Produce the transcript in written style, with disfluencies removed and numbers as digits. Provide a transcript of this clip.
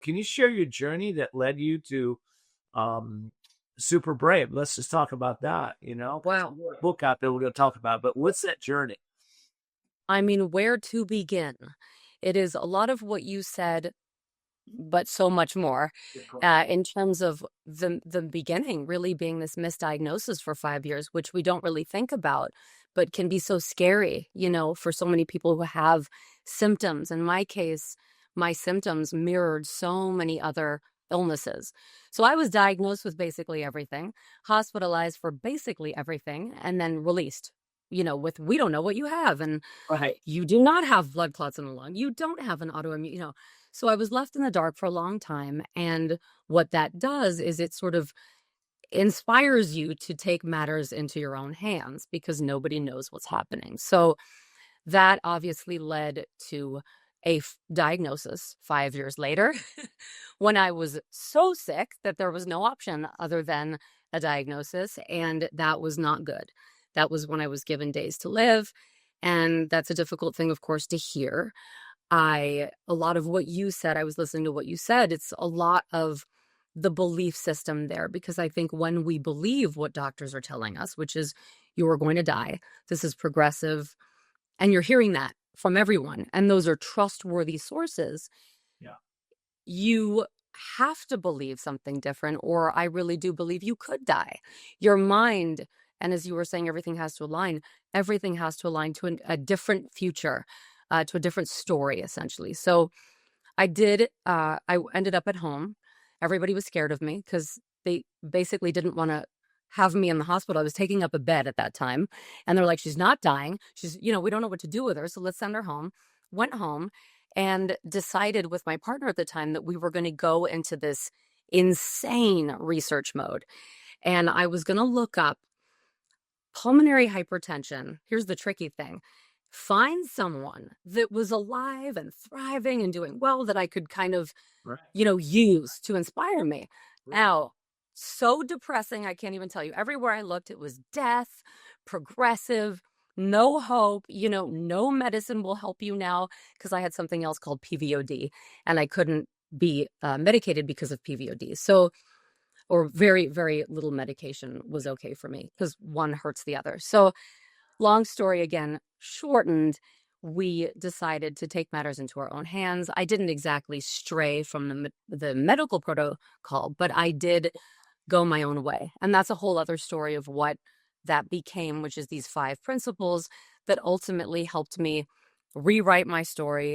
can you share your journey that led you to um, Super Brave? Let's just talk about that. Wow. Book out there we're going to talk about, but what's that journey? I mean, where to begin? It is a lot of what you said, but so much more. In terms of the beginning, really being this misdiagnosis for 5 years, which we don't really think about, but can be so scary, for so many people who have symptoms. In my case, my symptoms mirrored so many other illnesses. So I was diagnosed with basically everything, hospitalized for basically everything, and then released. With we don't know what you have, and Right. you do not have blood clots in the lung. You don't have an autoimmune, So I was left in the dark for a long time. And what that does is it sort of inspires you to take matters into your own hands because nobody knows what's happening. So that obviously led to a diagnosis 5 years later when I was so sick that there was no option other than a diagnosis. And that was not good. That was when I was given days to live. And that's a difficult thing, of course, to hear. A lot of what you said, I was listening to what you said. It's a lot of the belief system there because I think when we believe what doctors are telling us, which is you are going to die, this is progressive, and you're hearing that from everyone, and those are trustworthy sources, Yeah. you have to believe something different, or I really do believe you could die. Your mind, and as you were saying, everything has to align. Everything has to align to a different future, to a different story, essentially. So I ended up at home. Everybody was scared of me because they basically didn't want to have me in the hospital. I was taking up a bed at that time. And they're like, she's not dying. We don't know what to do with her. So let's send her home. Went home and decided with my partner at the time that we were going to go into this insane research mode. And I was going to look up pulmonary hypertension. Here's the tricky thing. Find someone that was alive and thriving and doing well that I could kind of, Right. use to inspire me. Right. Now, so depressing, I can't even tell you. Everywhere I looked, it was death, progressive, no hope, no medicine will help you now because I had something else called PVOD and I couldn't be medicated because of PVOD. So, or very, very little medication was okay for me because one hurts the other. So, long story again, shortened, we decided to take matters into our own hands. I didn't exactly stray from the medical protocol, but I did go my own way. And that's a whole other story of what that became, which is these 5 principles that ultimately helped me rewrite my story